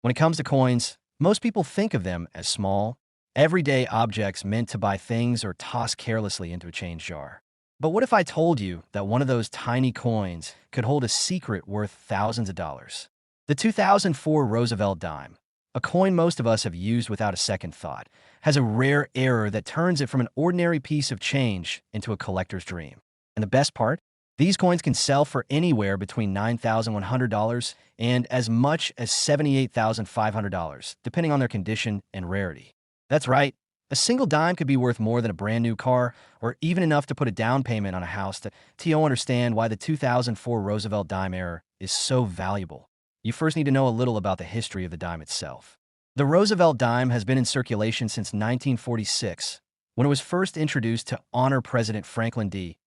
When it comes to coins, most people think of them as small, everyday objects meant to buy things or toss carelessly into a change jar. But what if I told you that one of those tiny coins could hold a secret worth thousands of dollars? The 2004 Roosevelt dime, a coin most of us have used without a second thought, has a rare error that turns it from an ordinary piece of change into a collector's dream. And the best part? These coins can sell for anywhere between $9,100 and as much as $78,500, depending on their condition and rarity. That's right, a single dime could be worth more than a brand new car, or even enough to put a down payment on a house. To understand why the 2004 Roosevelt dime error is so valuable, you first need to know a little about the history of the dime itself. The Roosevelt dime has been in circulation since 1946, when it was first introduced to honor President Franklin D.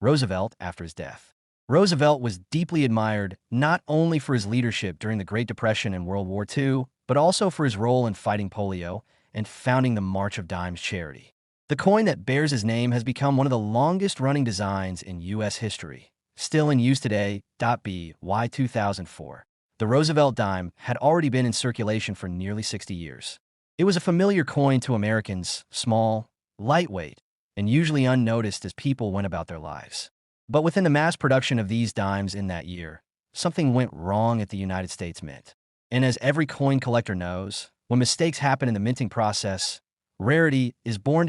Roosevelt after his death. Roosevelt was deeply admired not only for his leadership during the Great Depression and World War II, but also for his role in fighting polio and founding the March of Dimes charity. The coin that bears his name has become one of the longest-running designs in U.S. history. Still in use today, .by 2004. The Roosevelt dime had already been in circulation for nearly 60 years. It was a familiar coin to Americans, small, lightweight, and usually unnoticed as people went about their lives. But within the mass production of these dimes in that year, something went wrong at the United States Mint. And as every coin collector knows, when mistakes happen in the minting process, rarity is born.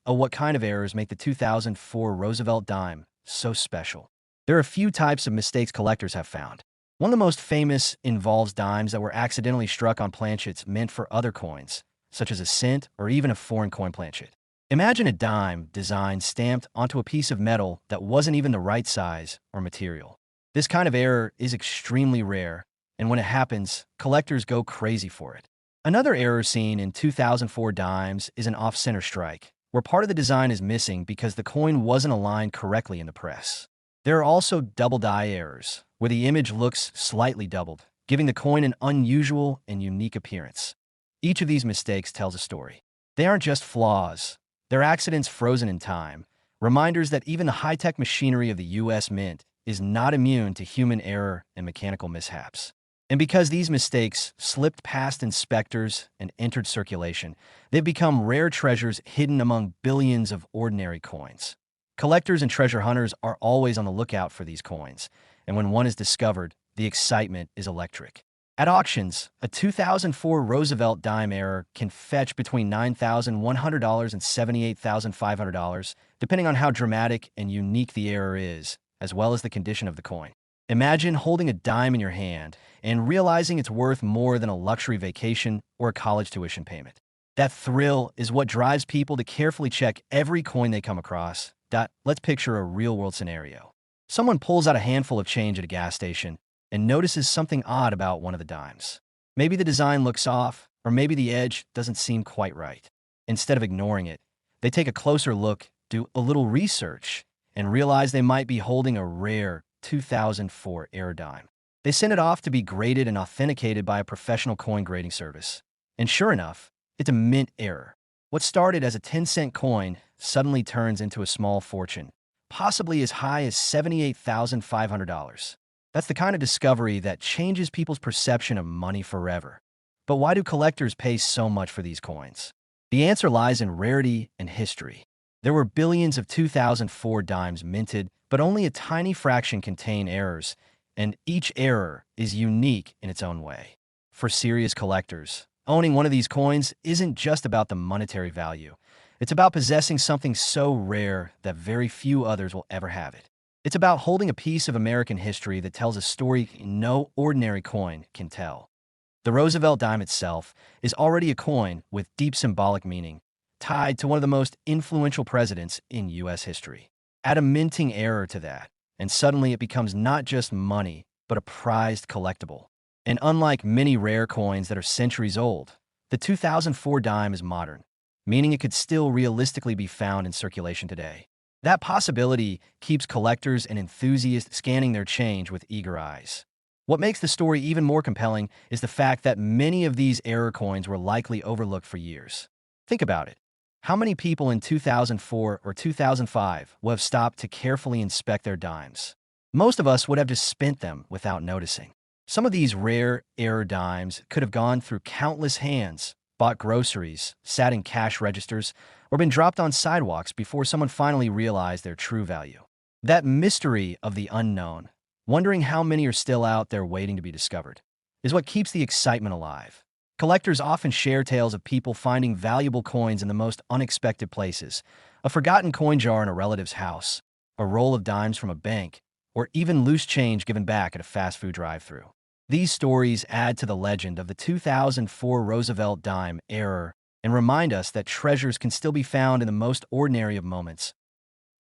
What kind of errors make the 2004 Roosevelt dime so special? There are a few types of mistakes collectors have found. One of the most famous involves dimes that were accidentally struck on planchets meant for other coins, such as a cent or even a foreign coin planchet. Imagine a dime design stamped onto a piece of metal that wasn't even the right size or material. This kind of error is extremely rare, and when it happens, collectors go crazy for it. Another error seen in 2004 dimes is an off-center strike, where part of the design is missing because the coin wasn't aligned correctly in the press. There are also double die errors, where the image looks slightly doubled, giving the coin an unusual and unique appearance. Each of these mistakes tells a story. They aren't just flaws. They're accidents frozen in time, reminders that even the high-tech machinery of the U.S. Mint is not immune to human error and mechanical mishaps. And because these mistakes slipped past inspectors and entered circulation, they've become rare treasures hidden among billions of ordinary coins. Collectors and treasure hunters are always on the lookout for these coins, and when one is discovered, the excitement is electric. At auctions, a 2004 Roosevelt dime error can fetch between $9,100 and $78,500, depending on how dramatic and unique the error is, as well as the condition of the coin. Imagine holding a dime in your hand and realizing it's worth more than a luxury vacation or a college tuition payment. That thrill is what drives people to carefully check every coin they come across. Let's picture a real-world scenario. Someone pulls out a handful of change at a gas station and notices something odd about one of the dimes. Maybe the design looks off, or maybe the edge doesn't seem quite right. Instead of ignoring it, they take a closer look, do a little research, and realize they might be holding a rare 2004 error dime. They send it off to be graded and authenticated by a professional coin grading service. And sure enough, it's a mint error. What started as a 10-cent coin suddenly turns into a small fortune, possibly as high as $78,500. That's the kind of discovery that changes people's perception of money forever. But why do collectors pay so much for these coins? The answer lies in rarity and history. There were billions of 2004 dimes minted, but only a tiny fraction contain errors, and each error is unique in its own way. For serious collectors, owning one of these coins isn't just about the monetary value. It's about possessing something so rare that very few others will ever have it. It's about holding a piece of American history that tells a story no ordinary coin can tell. The Roosevelt dime itself is already a coin with deep symbolic meaning, tied to one of the most influential presidents in U.S. history. Add a minting error to that, and suddenly it becomes not just money, but a prized collectible. And unlike many rare coins that are centuries old, the 2004 dime is modern, meaning it could still realistically be found in circulation today. That possibility keeps collectors and enthusiasts scanning their change with eager eyes. What makes the story even more compelling is the fact that many of these error coins were likely overlooked for years. Think about it. How many people in 2004 or 2005 would have stopped to carefully inspect their dimes? Most of us would have just spent them without noticing. Some of these rare error dimes could have gone through countless hands, bought groceries, sat in cash registers, or been dropped on sidewalks before someone finally realized their true value. That mystery of the unknown, wondering how many are still out there waiting to be discovered, is what keeps the excitement alive. Collectors often share tales of people finding valuable coins in the most unexpected places: a forgotten coin jar in a relative's house, a roll of dimes from a bank, or even loose change given back at a fast food drive-thru. These stories add to the legend of the 2004 Roosevelt dime error and remind us that treasures can still be found in the most ordinary of moments.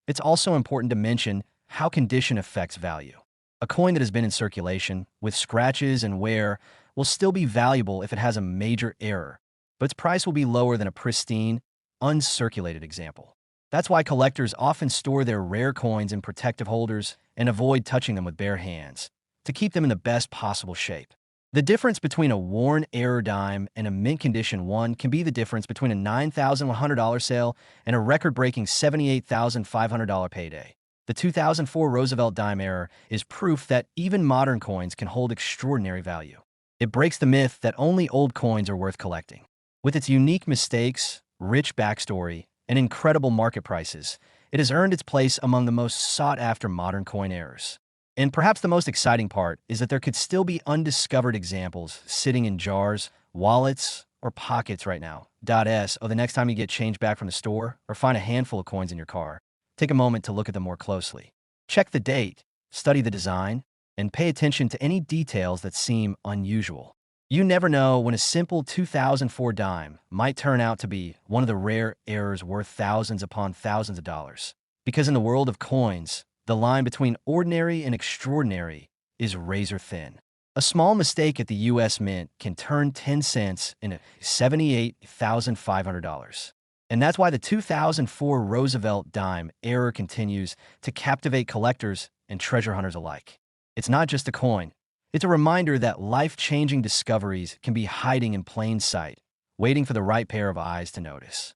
It's also important to mention how condition affects value. A coin that has been in circulation, with scratches and wear, will still be valuable if it has a major error, but its price will be lower than a pristine, uncirculated example. That's why collectors often store their rare coins in protective holders and avoid touching them with bare hands, to keep them in the best possible shape. The difference between a worn error dime and a mint condition one can be the difference between a $9,100 sale and a record-breaking $78,500 payday. The 2004 Roosevelt dime error is proof that even modern coins can hold extraordinary value. It breaks the myth that only old coins are worth collecting. With its unique mistakes, rich backstory, and incredible market prices, it has earned its place among the most sought-after modern coin errors. And perhaps the most exciting part is that there could still be undiscovered examples sitting in jars, wallets, or pockets right now. The next time you get change back from the store or find a handful of coins in your car, take a moment to look at them more closely. Check the date, study the design, and pay attention to any details that seem unusual. You never know when a simple 2004 dime might turn out to be one of the rare errors worth thousands upon thousands of dollars. Because in the world of coins, the line between ordinary and extraordinary is razor thin. A small mistake at the U.S. Mint can turn 10 cents into $78,500. And that's why the 2004 Roosevelt dime error continues to captivate collectors and treasure hunters alike. It's not just a coin. It's a reminder that life-changing discoveries can be hiding in plain sight, waiting for the right pair of eyes to notice.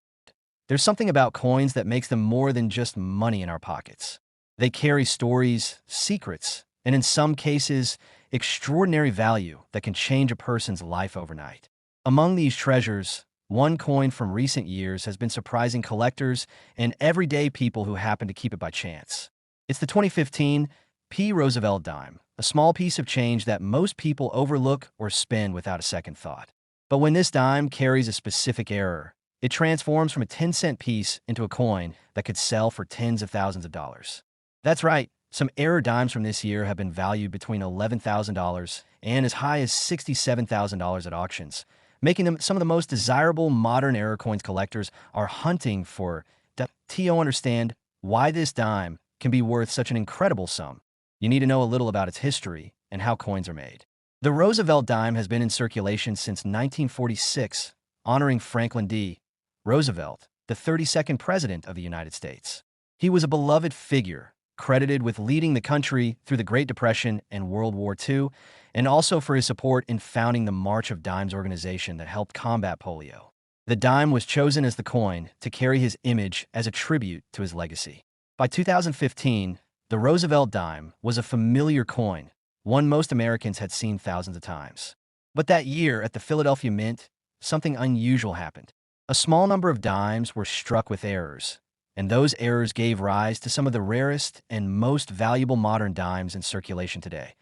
There's something about coins that makes them more than just money in our pockets. They carry stories, secrets, and in some cases, extraordinary value that can change a person's life overnight. Among these treasures, one coin from recent years has been surprising collectors and everyday people who happen to keep it by chance. It's the 2015 P. Roosevelt dime, a small piece of change that most people overlook or spend without a second thought. But when this dime carries a specific error, it transforms from a 10-cent piece into a coin that could sell for tens of thousands of dollars. That's right, some error dimes from this year have been valued between $11,000 and as high as $67,000 at auctions, making them some of the most desirable modern error coins collectors are hunting for. To understand why this dime can be worth such an incredible sum, you need to know a little about its history and how coins are made. The Roosevelt dime has been in circulation since 1946, honoring Franklin D. Roosevelt, the 32nd President of the United States. He was a beloved figure, credited with leading the country through the Great Depression and World War II, and also for his support in founding the March of Dimes organization that helped combat polio. The dime was chosen as the coin to carry his image as a tribute to his legacy. By 2015, the Roosevelt dime was a familiar coin, one most Americans had seen thousands of times. But that year at the Philadelphia Mint, something unusual happened. A small number of dimes were struck with errors, and those errors gave rise to some of the rarest and most valuable modern dimes in circulation today.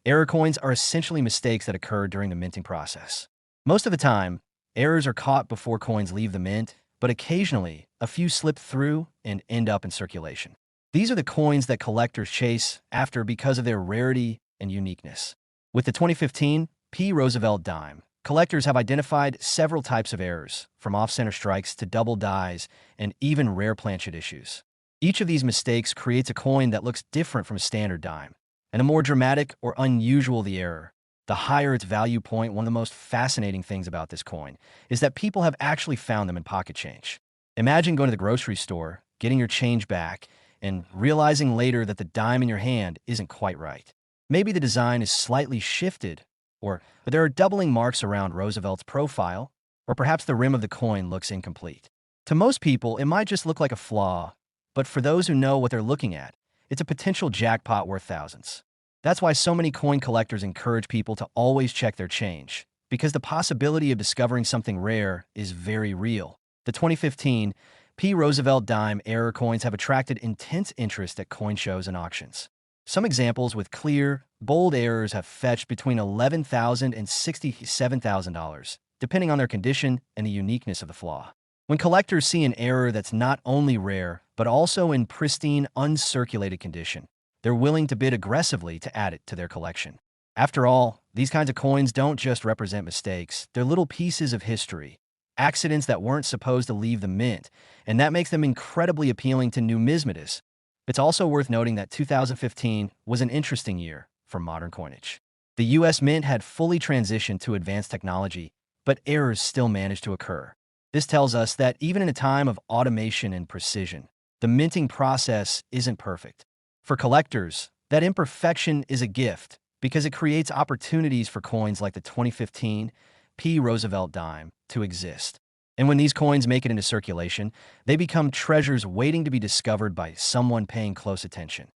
Error coins are essentially mistakes that occur during the minting process. Most of the time, errors are caught before coins leave the mint, but occasionally, a few slip through and end up in circulation. These are the coins that collectors chase after because of their rarity and uniqueness. With the 2015 P. Roosevelt dime, collectors have identified several types of errors, from off-center strikes to double dies and even rare planchet issues. Each of these mistakes creates a coin that looks different from a standard dime. And the more dramatic or unusual the error, the higher its value point. One of the most fascinating things about this coin is that people have actually found them in pocket change. Imagine going to the grocery store, getting your change back, and realizing later that the dime in your hand isn't quite right. Maybe the design is slightly shifted, or there are doubling marks around Roosevelt's profile, or perhaps the rim of the coin looks incomplete. To most people, it might just look like a flaw, but for those who know what they're looking at, it's a potential jackpot worth thousands. That's why so many coin collectors encourage people to always check their change, because the possibility of discovering something rare is very real. The 2015 P. Roosevelt dime error coins have attracted intense interest at coin shows and auctions. Some examples with clear, bold errors have fetched between $11,000 and $67,000, depending on their condition and the uniqueness of the flaw. When collectors see an error that's not only rare, but also in pristine, uncirculated condition, they're willing to bid aggressively to add it to their collection. After all, these kinds of coins don't just represent mistakes, they're little pieces of history, accidents that weren't supposed to leave the mint, and that makes them incredibly appealing to numismatists. It's also worth noting that 2015 was an interesting year for modern coinage. The US Mint had fully transitioned to advanced technology, but errors still managed to occur. This tells us that even in a time of automation and precision, the minting process isn't perfect. For collectors, that imperfection is a gift because it creates opportunities for coins like the 2015 P. Roosevelt dime to exist. And when these coins make it into circulation, they become treasures waiting to be discovered by someone paying close attention.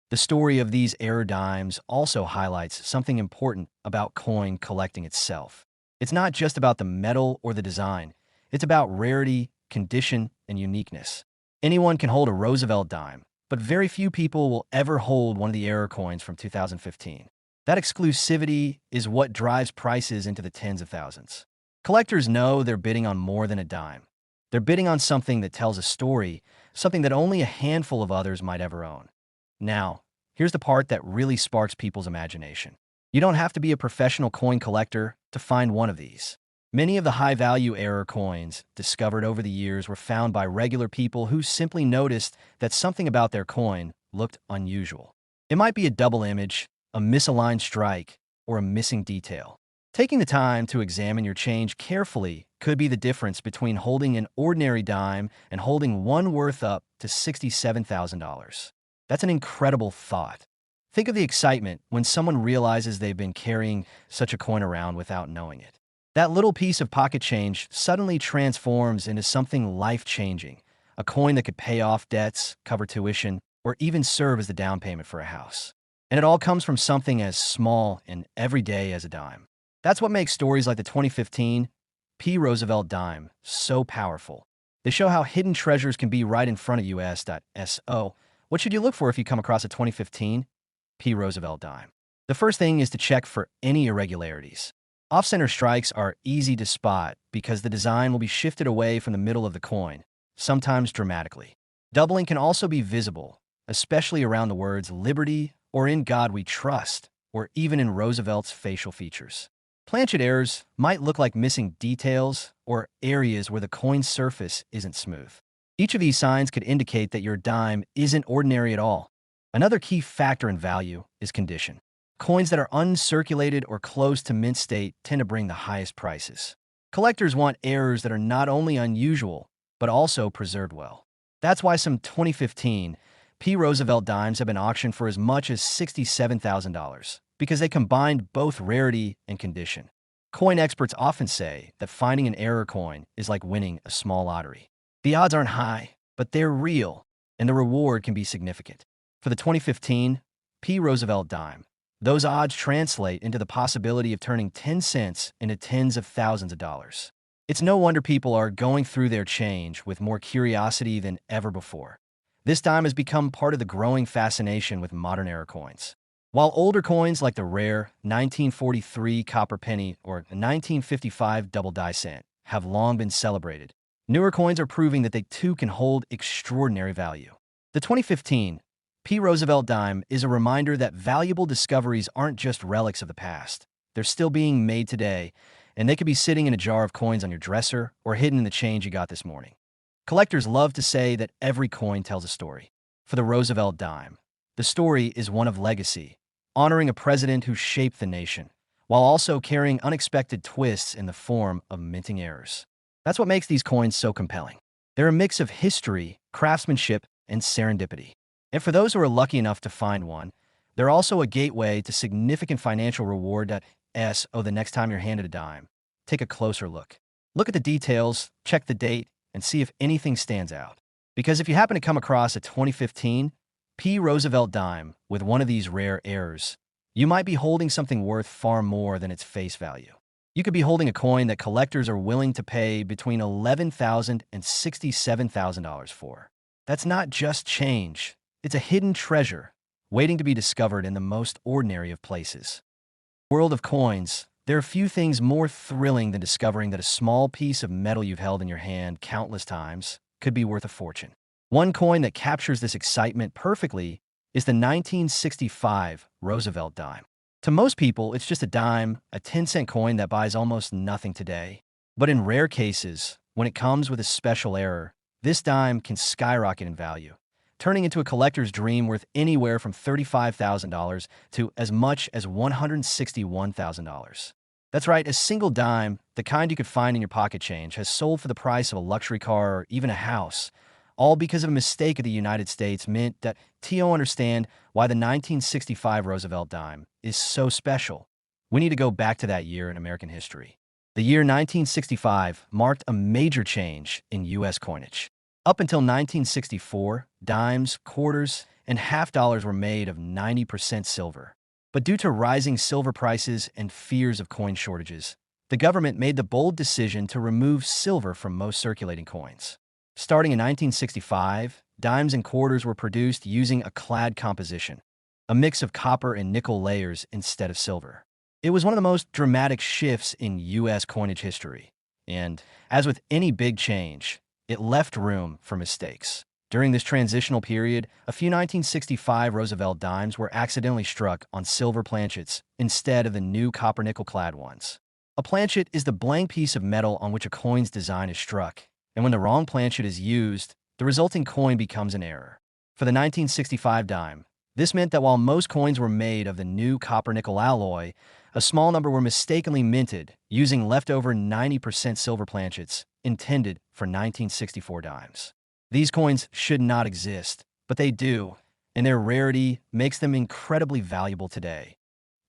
The story of these error dimes also highlights something important about coin collecting itself. It's not just about the metal or the design, it's about rarity, condition, and uniqueness. Anyone can hold a Roosevelt dime, but very few people will ever hold one of the error coins from 2015. That exclusivity is what drives prices into the tens of thousands. Collectors know they're bidding on more than a dime. They're bidding on something that tells a story, something that only a handful of others might ever own. Now, here's the part that really sparks people's imagination. You don't have to be a professional coin collector to find one of these. Many of the high-value error coins discovered over the years were found by regular people who simply noticed that something about their coin looked unusual. It might be a double image, a misaligned strike, or a missing detail. Taking the time to examine your change carefully could be the difference between holding an ordinary dime and holding one worth up to $67,000. That's an incredible thought. Think of the excitement when someone realizes they've been carrying such a coin around without knowing it. That little piece of pocket change suddenly transforms into something life-changing, a coin that could pay off debts, cover tuition, or even serve as the down payment for a house. And it all comes from something as small and everyday as a dime. That's what makes stories like the 2015 P. Roosevelt dime so powerful. They show how hidden treasures can be right in front of you. So, what should you look for if you come across a 2015 P. Roosevelt dime? The first thing is to check for any irregularities. Off-center strikes are easy to spot because the design will be shifted away from the middle of the coin, sometimes dramatically. Doubling can also be visible, especially around the words "Liberty" or "In God We Trust," or even in Roosevelt's facial features. Planchet errors might look like missing details or areas where the coin's surface isn't smooth. Each of these signs could indicate that your dime isn't ordinary at all. Another key factor in value is condition. Coins that are uncirculated or close to mint state tend to bring the highest prices. Collectors want errors that are not only unusual, but also preserved well. That's why some 2015 P. Roosevelt dimes have been auctioned for as much as $67,000, because they combined both rarity and condition. Coin experts often say that finding an error coin is like winning a small lottery. The odds aren't high, but they're real, and the reward can be significant. For the 2015 P. Roosevelt dime, those odds translate into the possibility of turning 10 cents into tens of thousands of dollars. It's no wonder people are going through their change with more curiosity than ever before. This dime has become part of the growing fascination with modern error coins. While older coins like the rare 1943 copper penny or 1955 double die cent have long been celebrated, newer coins are proving that they too can hold extraordinary value. The 2015 P. Roosevelt dime is a reminder that valuable discoveries aren't just relics of the past. They're still being made today, and they could be sitting in a jar of coins on your dresser or hidden in the change you got this morning. Collectors love to say that every coin tells a story. For the Roosevelt dime, the story is one of legacy, honoring a president who shaped the nation, while also carrying unexpected twists in the form of minting errors. That's what makes these coins so compelling. They're a mix of history, craftsmanship, and serendipity. And for those who are lucky enough to find one, they're also a gateway to significant financial reward. The next time you're handed a dime, take a closer look. Look at the details, check the date, and see if anything stands out. Because if you happen to come across a 2015 P. Roosevelt dime with one of these rare errors, you might be holding something worth far more than its face value. You could be holding a coin that collectors are willing to pay between $11,000 and $67,000 for. That's not just change. It's a hidden treasure, waiting to be discovered in the most ordinary of places. World of coins, there are few things more thrilling than discovering that a small piece of metal you've held in your hand countless times could be worth a fortune. One coin that captures this excitement perfectly is the 1965 Roosevelt dime. To most people, it's just a dime, a 10-cent coin that buys almost nothing today. But in rare cases, when it comes with a special error, this dime can skyrocket in value, turning into a collector's dream worth anywhere from $35,000 to as much as $161,000. That's right, a single dime, the kind you could find in your pocket change, has sold for the price of a luxury car or even a house, all because of a mistake of the United States Mint that TO understand why the 1965 Roosevelt dime is so special. We need to go back to that year in American history. The year 1965 marked a major change in U.S. coinage. Up until 1964, dimes, quarters, and half dollars were made of 90% silver. But due to rising silver prices and fears of coin shortages, the government made the bold decision to remove silver from most circulating coins. Starting in 1965, dimes and quarters were produced using a clad composition, a mix of copper and nickel layers instead of silver. It was one of the most dramatic shifts in U.S. coinage history, and, as with any big change, it left room for mistakes. During this transitional period, a few 1965 Roosevelt dimes were accidentally struck on silver planchets instead of the new copper-nickel-clad ones. A planchet is the blank piece of metal on which a coin's design is struck, and when the wrong planchet is used, the resulting coin becomes an error. For the 1965 dime, this meant that while most coins were made of the new copper-nickel alloy, a small number were mistakenly minted using leftover 90% silver planchets intended for 1964 dimes. These coins should not exist, but they do, and their rarity makes them incredibly valuable today.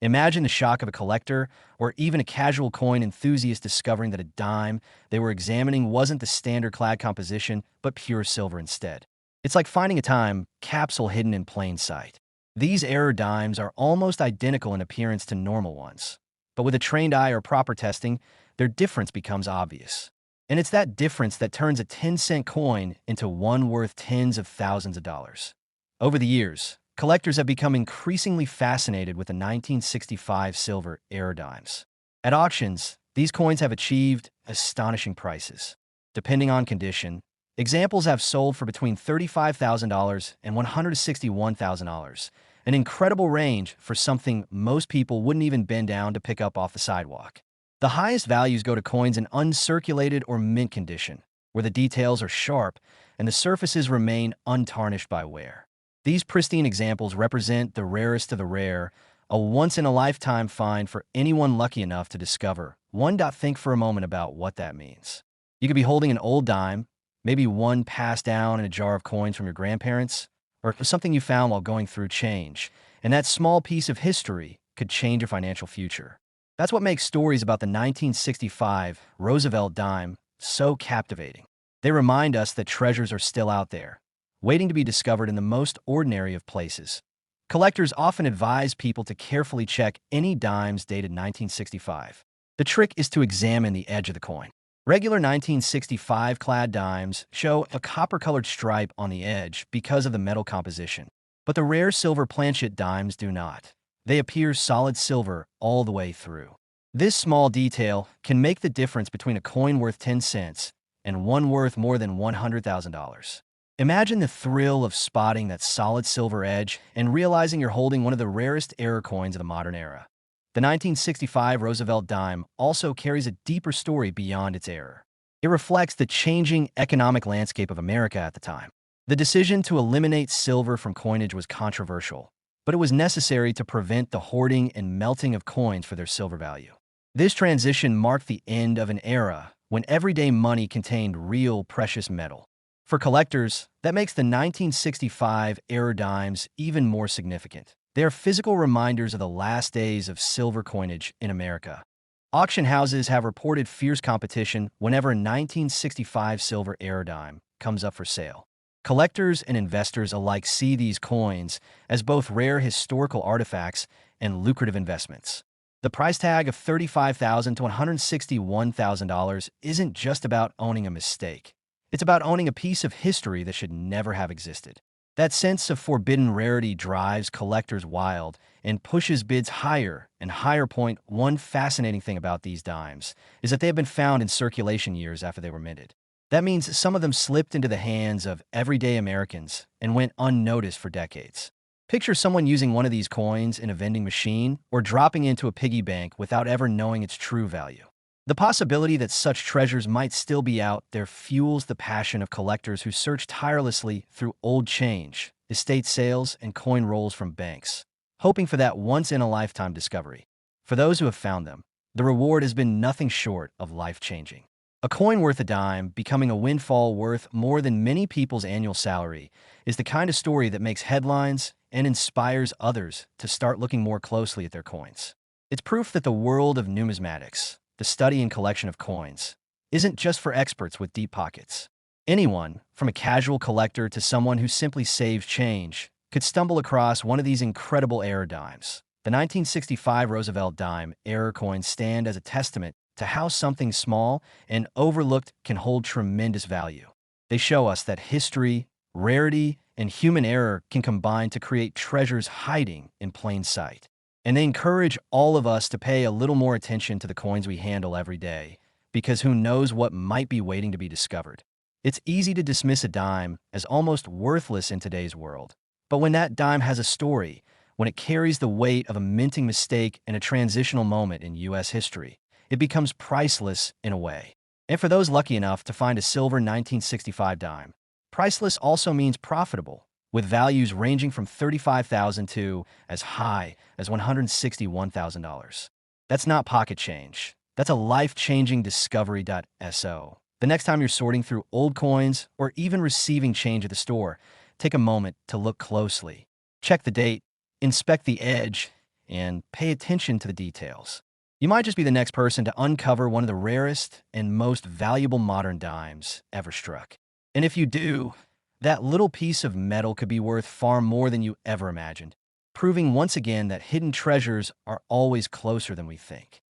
Imagine the shock of a collector or even a casual coin enthusiast discovering that a dime they were examining wasn't the standard clad composition, but pure silver instead. It's like finding a time capsule hidden in plain sight. These error dimes are almost identical in appearance to normal ones, but with a trained eye or proper testing, their difference becomes obvious. And it's that difference that turns a 10-cent coin into one worth tens of thousands of dollars. Over the years, collectors have become increasingly fascinated with the 1965 silver error dimes. At auctions, these coins have achieved astonishing prices. Depending on condition, examples have sold for between $35,000 and $161,000, an incredible range for something most people wouldn't even bend down to pick up off the sidewalk. The highest values go to coins in uncirculated or mint condition, where the details are sharp and the surfaces remain untarnished by wear. These pristine examples represent the rarest of the rare, a once-in-a-lifetime find for anyone lucky enough to discover one. Think for a moment about what that means. You could be holding an old dime, maybe one passed down in a jar of coins from your grandparents, or something you found while going through change, and that small piece of history could change your financial future. That's what makes stories about the 1965 Roosevelt dime so captivating. They remind us that treasures are still out there, waiting to be discovered in the most ordinary of places. Collectors often advise people to carefully check any dimes dated 1965. The trick is to examine the edge of the coin. Regular 1965 clad dimes show a copper-colored stripe on the edge because of the metal composition, but the rare silver planchet dimes do not. They appear solid silver all the way through. This small detail can make the difference between a coin worth 10 cents and one worth more than $100,000. Imagine the thrill of spotting that solid silver edge and realizing you're holding one of the rarest error coins of the modern era. The 1965 Roosevelt dime also carries a deeper story beyond its error. It reflects the changing economic landscape of America at the time. The decision to eliminate silver from coinage was controversial, but it was necessary to prevent the hoarding and melting of coins for their silver value. This transition marked the end of an era when everyday money contained real precious metal. For collectors, that makes the 1965 error dimes even more significant. They are physical reminders of the last days of silver coinage in America. Auction houses have reported fierce competition whenever a 1965 silver error dime comes up for sale. Collectors and investors alike see these coins as both rare historical artifacts and lucrative investments. The price tag of $35,000 to $161,000 isn't just about owning a mistake. It's about owning a piece of history that should never have existed. That sense of forbidden rarity drives collectors wild and pushes bids higher and higher. One fascinating thing about these dimes is that they have been found in circulation years after they were minted. That means some of them slipped into the hands of everyday Americans and went unnoticed for decades. Picture someone using one of these coins in a vending machine or dropping into a piggy bank without ever knowing its true value. The possibility that such treasures might still be out there fuels the passion of collectors who search tirelessly through old change, estate sales, and coin rolls from banks, hoping for that once-in-a-lifetime discovery. For those who have found them, the reward has been nothing short of life-changing. A coin worth a dime becoming a windfall worth more than many people's annual salary is the kind of story that makes headlines and inspires others to start looking more closely at their coins. It's proof that the world of numismatics, the study and collection of coins, isn't just for experts with deep pockets. Anyone, from a casual collector to someone who simply saves change, could stumble across one of these incredible error dimes. The 1965 Roosevelt dime error coins stand as a testament to how something small and overlooked can hold tremendous value. They show us that history, rarity, and human error can combine to create treasures hiding in plain sight. And they encourage all of us to pay a little more attention to the coins we handle every day, because who knows what might be waiting to be discovered. It's easy to dismiss a dime as almost worthless in today's world. But when that dime has a story, when it carries the weight of a minting mistake and a transitional moment in U.S. history, it becomes priceless in a way. And for those lucky enough to find a silver 1965 dime, priceless also means profitable, with values ranging from $35,000 to as high as $161,000. That's not pocket change. That's a life-changing discovery. So, the next time you're sorting through old coins or even receiving change at the store, take a moment to look closely. Check the date, inspect the edge, and pay attention to the details. You might just be the next person to uncover one of the rarest and most valuable modern dimes ever struck. And if you do, that little piece of metal could be worth far more than you ever imagined, proving once again that hidden treasures are always closer than we think.